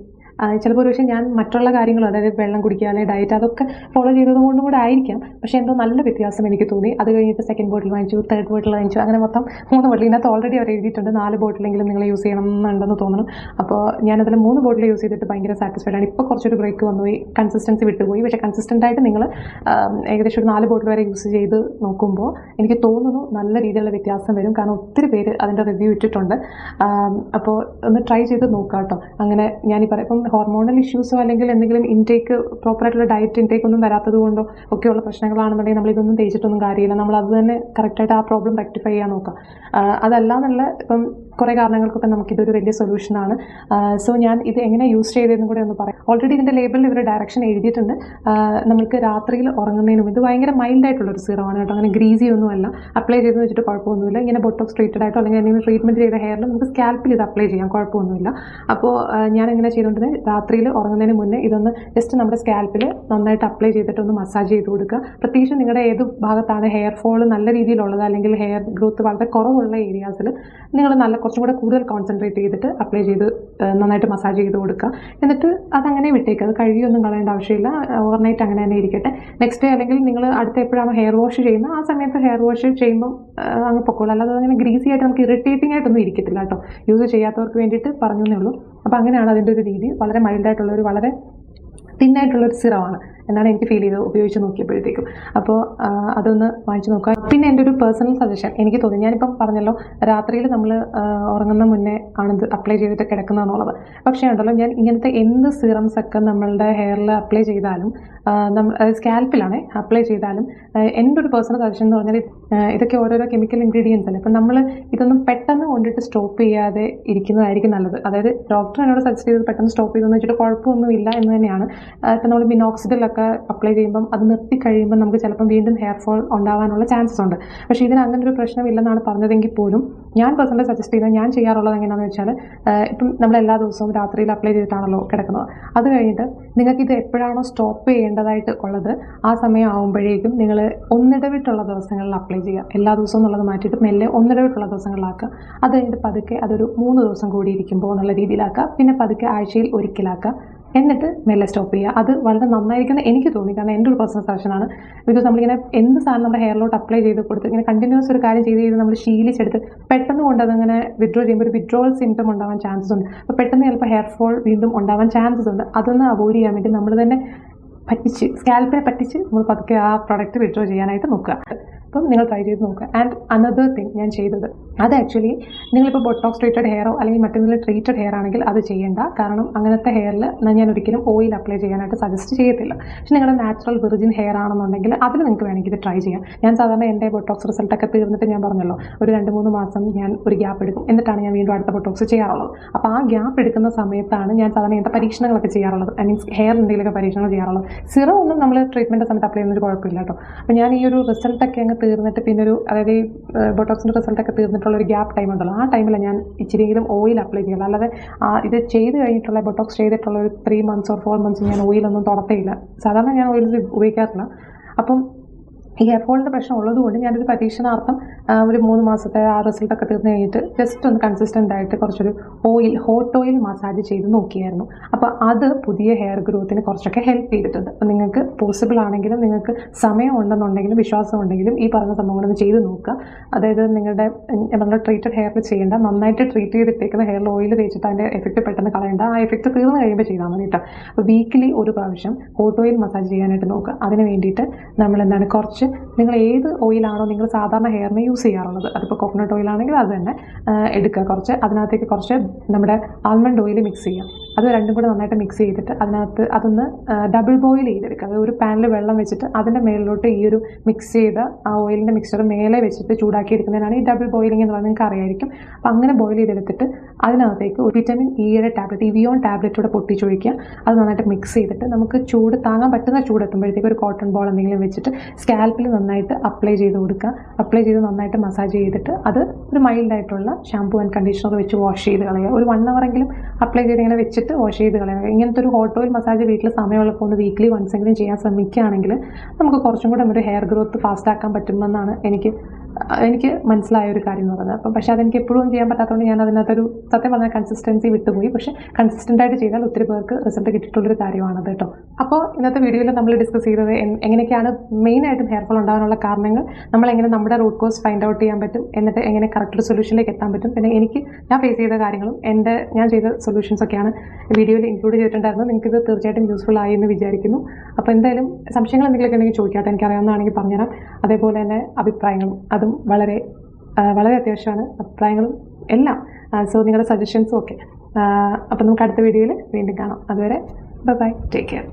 ചിലപ്പോൾ ഒരു പക്ഷേ ഞാൻ മറ്റുള്ള കാര്യങ്ങൾ, അതായത് വെള്ളം കുടിക്കുക അല്ലെങ്കിൽ ഡയറ്റ് അതൊക്കെ ഫോളോ ചെയ്തത് കൊണ്ടും കൂടെ ആയിരിക്കാം. പക്ഷേ എന്തോ നല്ല വ്യത്യാസം എനിക്ക് തോന്നി. അത് കഴിഞ്ഞിട്ട് സെക്കൻഡ് ബോട്ടിൽ വാങ്ങിച്ചു, തേർഡ് ബോട്ടിൽ വാങ്ങിച്ചു. അങ്ങനെ മൊത്തം 3 ബോട്ടിൽ. ഇതിനകത്ത് ഓൾറെഡി അവർ എഴുതിയിട്ടുണ്ട് 4 ബോട്ടിലെങ്കിലും നിങ്ങൾ യൂസ് ചെയ്യണം എന്നുണ്ടെന്ന് തോന്നുന്നു. അപ്പോൾ ഞാനതിൽ 3 ബോട്ടിൽ യൂസ് ചെയ്തിട്ട് ഭയങ്കര സാറ്റിസ്ഫൈഡ് ആണ്. ഇപ്പോൾ കുറച്ചൊരു ബ്രേക്ക് വന്നുപോയി, കൺസിസ്റ്റൻസി വിട്ടുപോയി. പക്ഷേ കൺസിസ്റ്റൻ്റായിട്ട് നിങ്ങൾ ഏകദേശം ഒരു 4 ബോട്ടിൽ വരെ യൂസ് ചെയ്ത് നോക്കുമ്പോൾ എനിക്ക് തോന്നുന്നു നല്ല രീതിയിലുള്ള വ്യത്യാസം വരും. കാരണം ഒത്തിരി പേര് അതിൻ്റെ റിവ്യൂ ഇട്ടിട്ടുണ്ട്. അപ്പോൾ ഒന്ന് ട്രൈ ചെയ്ത് നോക്കാം കേട്ടോ. അങ്ങനെ ഞാനീ പറയാം, ഹോർമോണൽ ഇഷ്യൂസോ അല്ലെങ്കിൽ എന്തെങ്കിലും ഇൻടേക്ക് പ്രോപ്പറായിട്ടുള്ള ഡയറ്റ് ഇൻടേക്ക് ഒന്നും വരാത്തത് കൊണ്ടോ ഒക്കെയുള്ള പ്രശ്നങ്ങളാണെന്നുണ്ടെങ്കിൽ നമ്മളിതൊന്നും തേച്ചിട്ടൊന്നും കാര്യമില്ല. നമ്മൾ അത് തന്നെ കറക്റ്റായിട്ട് ആ പ്രോബ്ലം റെക്ടിഫൈ ചെയ്യാൻ നോക്കാം. അതല്ലാന്നുള്ള ഇപ്പം കുറേ കാരണങ്ങൾക്കൊക്കെ നമുക്കിതൊരു വലിയ സൊല്യൂഷനാണ്. സോ ഞാൻ ഇത് എങ്ങനെ യൂസ് ചെയ്തതെന്നും കൂടെ ഒന്ന് പറയാം. ഓൾറെഡി ഇതിൻ്റെ ലേബിളിൽ ഇവർ ഡയറക്ഷൻ എഴുതിയിട്ടുണ്ട്. നമുക്ക് രാത്രിയിൽ ഉറങ്ങുന്നതിനും ഇത് ഭയങ്കര മൈൽഡായിട്ടുള്ളൊരു സിറമാണ് കേട്ടോ. അങ്ങനെ ഗ്രീസി ഒന്നുമല്ല. അപ്ലൈ ചെയ്ത് വെച്ചിട്ട് കുഴപ്പമൊന്നുമില്ല. ഇങ്ങനെ ബൊട്ടോക്സ് ട്രീറ്റഡ് ആയിട്ടോ അല്ലെങ്കിൽ എന്തെങ്കിലും ട്രീറ്റ്മെൻറ്റ് ചെയ്ത ഹെയറിൽ നമുക്ക് സ്കാൽപ്പിൽ ഇത് അപ്ലൈ ചെയ്യാം, കുഴപ്പമൊന്നുമില്ല. അപ്പോൾ ഞാൻ എങ്ങനെ ചെയ്തുകൊണ്ടിരുന്നത്, രാത്രിയിൽ ഉറങ്ങുന്നതിന് മുന്നേ ഇതൊന്ന് ജസ്റ്റ് നമ്മുടെ സ്കാൽപ്പിൽ നന്നായിട്ട് അപ്ലൈ ചെയ്തിട്ടൊന്ന് മസാജ് ചെയ്ത് കൊടുക്കുക. പ്രത്യേകിച്ച് നിങ്ങളുടെ ഏത് ഭാഗത്താണ് ഹെയർ ഫോൾ നല്ല രീതിയിലുള്ളത് അല്ലെങ്കിൽ ഹെയർ ഗ്രോത്ത് വളരെ കുറവുള്ള ഏരിയാസിൽ നിങ്ങൾ കുറച്ചും കൂടെ കൂടുതൽ കോൺസെൻട്രേറ്റ് ചെയ്തിട്ട് അപ്ലൈ ചെയ്ത് നന്നായിട്ട് മസാജ് ചെയ്ത് കൊടുക്കുക. എന്നിട്ട് അതങ്ങനെ വിട്ടേക്കുക. അത് കഴുകിയൊന്നും കളയേണ്ട ആവശ്യമില്ല. ഓവർനൈറ്റ് അങ്ങനെ തന്നെ ഇരിക്കട്ടെ. നെക്സ്റ്റ് ഡേ അല്ലെങ്കിൽ നിങ്ങൾ അടുത്ത എപ്പോഴാണോ ഹെയർ വാഷ് ചെയ്യുന്നത് ആ സമയത്ത് ഹെയർ വാഷ് ചെയ്യുമ്പം അങ്ങ് പൊക്കോളൂ. അല്ലാതെ അങ്ങനെ ഗ്രീസി ആയിട്ട് നമുക്ക് ഇറിറ്റേറ്റിംഗ് ആയിട്ടൊന്നും ഇരിക്കത്തില്ല കേട്ടോ. യൂസ് ചെയ്യാത്തവർക്ക് വേണ്ടിയിട്ട് പറഞ്ഞു എന്നേ ഉള്ളൂ. അപ്പോൾ അങ്ങനെയാണ് അതിൻ്റെ ഒരു രീതി. വളരെ മൈൽഡായിട്ടുള്ളൊരു വളരെ തിന്നായിട്ടുള്ളൊരു സിറമാണ് എന്നാണ് എനിക്ക് ഫീൽ ചെയ്തത് ഉപയോഗിച്ച് നോക്കിയപ്പോഴത്തേക്കും. അപ്പോൾ അതൊന്ന് വാങ്ങിച്ച് നോക്കുക. പിന്നെ എൻ്റെ ഒരു പേഴ്സണൽ സജഷൻ എനിക്ക് തോന്നി, ഞാനിപ്പം പറഞ്ഞല്ലോ രാത്രിയിൽ നമ്മൾ ഉറങ്ങുന്ന മുന്നേ ആണിത് അപ്ലൈ ചെയ്തിട്ട് കിടക്കുന്നതെന്നുള്ളത്. പക്ഷേ ഉണ്ടല്ലോ, ഞാൻ ഇങ്ങനത്തെ എന്ത് സിറംസൊക്കെ നമ്മളുടെ ഹെയറിൽ അപ്ലൈ ചെയ്താലും സ്കാൽപ്പിലാണ് അപ്ലൈ ചെയ്താലും എൻ്റെ ഒരു പേഴ്സണൽ സജഷൻ എന്ന് പറഞ്ഞാൽ ഇതൊക്കെ ഓരോരോ കെമിക്കൽ ഇൻഗ്രീഡിയൻസ് അല്ലേ. അപ്പം നമ്മൾ ഇതൊന്നും പെട്ടെന്ന് കൊണ്ടിട്ട് സ്റ്റോപ്പ് ചെയ്യാതെ ഇരിക്കുന്നതായിരിക്കും നല്ലത്. അതായത് ഡോക്ടർ എന്നോട് സജസ്റ്റ് ചെയ്ത് പെട്ടെന്ന് സ്റ്റോപ്പ് ചെയ്തെന്ന് വെച്ചിട്ട് കുഴപ്പമൊന്നുമില്ല എന്ന് തന്നെയാണ്. ഇപ്പം നമ്മൾ മിനോക്സിഡിലൊക്കെ അപ്ലൈ ചെയ്യുമ്പം അത് നിർത്തി കഴിയുമ്പോൾ നമുക്ക് ചിലപ്പം വീണ്ടും ഹെയർ ഫോൾ ഉണ്ടാകാനുള്ള ചാൻസസ് ഉണ്ട്. പക്ഷേ ഇതിന് അങ്ങനെ ഒരു പ്രശ്നമില്ലെന്നാണ് പറഞ്ഞതെങ്കിൽ പോലും ഞാൻ പേഴ്സണലി സജസ്റ്റ് ചെയ്തത്, ഞാൻ ചെയ്യാറുള്ളത് എങ്ങനെയാണെന്ന് വെച്ചാൽ, ഇപ്പം നമ്മൾ എല്ലാ ദിവസവും രാത്രിയിൽ അപ്ലൈ ചെയ്തിട്ടാണല്ലോ കിടക്കുന്നത്. അത് കഴിഞ്ഞിട്ട് നിങ്ങൾക്കിത് എപ്പോഴാണോ സ്റ്റോപ്പ് ചെയ്യേണ്ടതായിട്ട് ഉള്ളത് ആ സമയം ആകുമ്പോഴേക്കും നിങ്ങൾ ഒന്നിടവിട്ടുള്ള ദിവസങ്ങളിൽ അപ്ലൈ ചെയ്യുക. എല്ലാ ദിവസവും എന്നുള്ളത് മാറ്റിയിട്ട് മെല്ലെ ഒന്നിടവിട്ടുള്ള ദിവസങ്ങളിലാക്കുക. അത് കഴിഞ്ഞിട്ട് പതുക്കെ അതൊരു 3 ദിവസം കൂടി ഇരിക്കുമ്പോൾ എന്നുള്ള രീതിയിലാക്കുക. പിന്നെ പതുക്കെ ആഴ്ചയിൽ ഒരിക്കലാക്കുക. എന്നിട്ട് മെല്ലെ സ്റ്റോപ്പ് ചെയ്യുക. അത് വളരെ നന്നായിരിക്കുന്ന എനിക്ക് തോന്നി, കാരണം എൻ്റെ ഒരു പേഴ്സണൽ സജഷനാണ്. ബിക്കോസ് നമ്മളിങ്ങനെ എന്ത് സാധനം നമ്മുടെ ഹെയറിലോട്ട് അപ്ലൈ ചെയ്ത് കൊടുത്ത് ഇങ്ങനെ കണ്ടിന്യൂസ് ഒരു കാര്യം ചെയ്ത് നമ്മൾ ശീലിച്ചെടുത്ത് പെട്ടെന്ന് കൊണ്ട് അതങ്ങനെ വിഡ്രോ ചെയ്യുമ്പോൾ ഒരു വിഡ്രോവൽ സിംറ്റം ഉണ്ടാവാൻ ചാൻസസ് ഉണ്ട്. അപ്പോൾ പെട്ടെന്ന് ചിലപ്പോൾ ഹെയർ ഫോൾ വീണ്ടും ഉണ്ടാവാൻ ചാൻസസ് ഉണ്ട്. അതൊന്ന് അവോയ്ഡ് ചെയ്യാൻ വേണ്ടി നമ്മൾ തന്നെ സ്കാൽപ്പിനെ പറ്റിച്ച് നമ്മൾ പതുക്കെ ആ പ്രൊഡക്റ്റ് വിഡ്രോ ചെയ്യാനായിട്ട് നോക്കുക. അപ്പം നിങ്ങൾ ട്രൈ ചെയ്ത് നോക്കുക. ആൻഡ് അനദർ തിങ് ഞാൻ ചെയ്തത്, അത് ആക്ച്വലി നിങ്ങളിപ്പോൾ ബൊട്ടോക്സ് ട്രീറ്റഡ് ഹെയറോ അല്ലെങ്കിൽ മറ്റെന്തെങ്കിലും ട്രീറ്റഡ് ഹെയർ ആണെങ്കിൽ അത് ചെയ്യേണ്ട. കാരണം അങ്ങനത്തെ ഹെയറിൽ ഞാൻ ഒരിക്കലും ഓയിൽ അപ്ലൈ ചെയ്യാനായിട്ട് സജസ്റ്റ് ചെയ്യത്തില്ല. പക്ഷേ നിങ്ങളുടെ നാച്ചുറൽ വിർജിൻ ഹെയർ ആണെന്നുണ്ടെങ്കിൽ അതിൽ നിങ്ങൾക്ക് വേണമെങ്കിൽ ഇത് ട്രൈ ചെയ്യാം. ഞാൻ സാധാരണ എൻ്റെ ബൊട്ടോക്സ് റിസൾട്ടൊക്കെ തീർന്നിട്ട് ഞാൻ പറഞ്ഞല്ലോ ഒരു 2-3 മാസം ഞാൻ ഒരു ഗ്യാപ്പ് എടുക്കും, എന്നിട്ടാണ് ഞാൻ വീണ്ടും അടുത്ത ബൊട്ടോക്സ് ചെയ്യാറുള്ളത്. അപ്പോൾ ആ ഗ്യാപ്പ് എടുക്കുന്ന സമയത്താണ് ഞാൻ സാധാരണ എൻ്റെ പരീക്ഷണങ്ങളൊക്കെ ചെയ്യാറുള്ളത്. ഐ മീൻസ് ഹെയർ എന്തെങ്കിലുമൊക്കെ പരീക്ഷണങ്ങൾ ചെയ്യാറുള്ളത്. സിറം ഒന്നും നമ്മൾ ട്രീറ്റ്മെൻറ്റ് സമയത്ത് അപ്ലൈ ചെയ്യുന്നൊരു കുഴപ്പമില്ല കേട്ടോ. അപ്പോൾ ഞാൻ ഈ ഒരു റിസൾട്ടൊക്കെ അങ്ങ് തീർന്നിട്ട് പിന്നെ ഒരു അതായത് ഈ ബൊട്ടോക്സിൻ്റെ റിസൾട്ടൊക്കെ തീർന്നിട്ടുള്ളൊരു ഗ്യാപ്പ് ടൈം ഉണ്ടല്ലോ, ആ ടൈമിൽ ഞാൻ ഇച്ചിരിയെങ്കിലും ഓയിൽ അപ്ലൈ ചെയ്യുള്ളൂ. അല്ലാതെ ഇത് ചെയ്ത് കഴിഞ്ഞിട്ടുള്ള ബൊട്ടോക്സ് ചെയ്തിട്ടുള്ള ഒരു 3 months or 4 months ഞാൻ ഓയിലൊന്നും തുടത്തേയില്ല. സാധാരണ ഞാൻ ഓയിൽ ഉപയോഗിക്കാറില്ല. അപ്പം ഈ ഹെയർ ഫോളിൻ്റെ പ്രശ്നം ഉള്ളതുകൊണ്ട് ഞാനൊരു പരീക്ഷണാർത്ഥം ഒരു 3 മാസത്തെ ആ റിസൾട്ടൊക്കെ തീർന്നു കഴിഞ്ഞിട്ട് ജസ്റ്റ് ഒന്ന് കൺസിസ്റ്റൻ്റ് ആയിട്ട് കുറച്ചൊരു ഹോട്ട് ഓയിൽ മസാജ് ചെയ്ത് നോക്കിയായിരുന്നു. അപ്പോൾ അത് പുതിയ ഹെയർ ഗ്രോത്തിന് കുറച്ചൊക്കെ ഹെൽപ്പ് ചെയ്തിട്ടുണ്ട്. അപ്പോൾ നിങ്ങൾക്ക് പോസിബിൾ ആണെങ്കിലും നിങ്ങൾക്ക് സമയം ഉണ്ടെന്നുണ്ടെങ്കിലും വിശ്വാസം ഉണ്ടെങ്കിലും ഈ പറഞ്ഞ സംഭവങ്ങളൊന്ന് ചെയ്ത് നോക്കുക. അതായത് നമ്മുടെ ട്രീറ്റഡ് ഹെയറിൽ ചെയ്യേണ്ട, നന്നായിട്ട് ട്രീറ്റ് ചെയ്തിട്ടേക്കുന്ന ഹെയറിൽ ഓയിൽ തേച്ചിട്ട് അതിൻ്റെ എഫക്റ്റ് പെട്ടെന്ന് കളയേണ്ട. ആ എഫക്റ്റ് തീർന്നു കഴിയുമ്പോൾ ചെയ്താൽ മതി കേട്ടോ. അപ്പോൾ വീക്കിലി ഒരു പ്രാവശ്യം ഹോട്ട് ഓയിൽ മസാജ് ചെയ്യാനായിട്ട് നോക്കുക. അതിന് വേണ്ടിയിട്ട് നമ്മൾ കുറച്ച് നിങ്ങൾ ഏത് ഓയിലാണോ നിങ്ങൾ സാധാരണ ഹെയറിന് യൂസ് ചെയ്യാറുള്ളത്, അതിപ്പോൾ കോക്കനട്ട് ഓയിലാണെങ്കിൽ അത് തന്നെ എടുക്കുക. കുറച്ച് അതിനകത്തേക്ക് കുറച്ച് നമ്മുടെ ആൽമണ്ട് ഓയിൽ മിക്സ് ചെയ്യാം. അത് രണ്ടും കൂടെ നന്നായിട്ട് മിക്സ് ചെയ്തിട്ട് അതൊന്ന് ഡബിൾ ബോയിൽ ചെയ്തെടുക്കുക. അത് ഒരു പാനിൽ വെള്ളം വെച്ചിട്ട് അതിൻ്റെ മേളിലോട്ട് ഈ ഒരു മിക്സ് ചെയ്ത ആ ഓയിലിൻ്റെ മിക്സ്ചർ മേലെ വെച്ചിട്ട് ചൂടാക്കി എടുക്കുന്നതിനാണ് ഈ ഡബിൾ ബോയിലിംഗ് എന്ന് പറയുന്നത്. നിങ്ങൾക്ക് അറിയായിരിക്കും. അപ്പോൾ അങ്ങനെ ബോയിൽ ചെയ്തെടുത്തിട്ട് അതിനകത്തേക്ക് ഒരു വിറ്റമിൻ ഇയുടെ ടാബ്ലറ്റ്, ഇവിയോൺ ടാബ്ലറ്റൂടെ പൊട്ടിച്ചൊഴിക്കുക. അത് നന്നായിട്ട് മിക്സ് ചെയ്തിട്ട് നമുക്ക് ചൂട് താങ്ങാൻ പറ്റുന്ന ചൂടെത്തുമ്പോഴത്തേക്ക് ഒരു കോട്ടൺ ബോൾ എന്തെങ്കിലും വെച്ചിട്ട് സ്കാൽപ്പിൽ നന്നായിട്ട് അപ്ലൈ ചെയ്ത് കൊടുക്കുക. അപ്ലൈ ചെയ്ത് നന്നായിട്ട് മസാജ് ചെയ്തിട്ട് അത് ഒരു മൈൽഡായിട്ടുള്ള ഷാമ്പൂ ആൻഡ് കണ്ടീഷണർ വെച്ച് വാഷ് ചെയ്ത് കളയുക. ഒരു 1 hour എങ്കിലും അപ്ലൈ ചെയ്ത് ഇങ്ങനെ വെച്ചിട്ട് വാഷ് ചെയ്ത് കളയുക. ഇങ്ങനത്തെ ഒരു ഹോട്ട് ഓയിൽ മസാജ് വീട്ടിൽ സമയമുള്ളപ്പോൾ ഒന്ന് വീക്ക്ലി വൺസ് എങ്കിലും ചെയ്യാൻ ശ്രമിക്കുകയാണെങ്കിൽ നമുക്ക് കുറച്ചും കൂടെ ഒരു ഹെയർ ഗ്രോത്ത് ഫാസ്റ്റ് ആക്കാൻ പറ്റുമെന്നാണ് എനിക്ക് മനസ്സിലായ ഒരു കാര്യം എന്ന് പറയുന്നത്. അപ്പം പക്ഷേ അതെനിക്ക് എപ്പോഴും ചെയ്യാൻ പറ്റാത്തതുകൊണ്ട് ഞാൻ അതിനകത്തൊരു സത്യം പറഞ്ഞാൽ കൺസിസ്റ്റൻസി വിട്ടുപോയി. പക്ഷേ കൺസിസ്റ്റൻ്റ് ആയിട്ട് ചെയ്താൽ ഒത്തിരി പേർക്ക് റിസൾട്ട് കിട്ടിയിട്ടുള്ളൊരു കാര്യമാണത് കേട്ടോ. അപ്പോൾ ഇന്നത്തെ വീഡിയോയിൽ നമ്മൾ ഡിസ്കസ് ചെയ്തത് എങ്ങനെയൊക്കെയാണ് മെയിനായിട്ടും ഹെയർ ഫോൾ ഉണ്ടാകാനുള്ള കാരണങ്ങൾ, നമ്മളെങ്ങനെ നമ്മുടെ റൂട്ട് കോസ് ഫൈൻഡ് ഔട്ട് ചെയ്യാൻ പറ്റും, എന്നിട്ട് എങ്ങനെ കറക്റ്റ് സൊല്യൂഷനിലേക്ക് എത്താൻ പറ്റും, പിന്നെ ഞാൻ ഫേസ് ചെയ്ത കാര്യങ്ങളും ഞാൻ ചെയ്ത സൊല്യൂഷൻസൊക്കെയാണ് വീഡിയോയിൽ ഇൻക്ലൂഡ് ചെയ്തിട്ടുണ്ടായിരുന്നത്. നിങ്ങൾക്കിത് തീർച്ചയായിട്ടും യൂസ്ഫുൾ ആയി എന്ന് വിചാരിക്കുന്നു. അപ്പോൾ എന്തായാലും സംശയങ്ങൾ എന്തെങ്കിലുമൊക്കെ ഉണ്ടെങ്കിൽ ചോദിക്കാട്ടെ, എനിക്കറിയാവുന്നതാണെങ്കിൽ പറഞ്ഞുതരാം. അതേപോലെ തന്നെ അഭിപ്രായങ്ങളും അതും വളരെ വളരെ അത്യാവശ്യമാണ്, അഭിപ്രായങ്ങളും എല്ലാം. സോ നിങ്ങളുടെ സജഷൻസും ഒക്കെ. അപ്പോൾ നമുക്ക് അടുത്ത വീഡിയോയിൽ വീണ്ടും കാണാം. അതുവരെ ബൈ, ടേക്ക് കെയർ.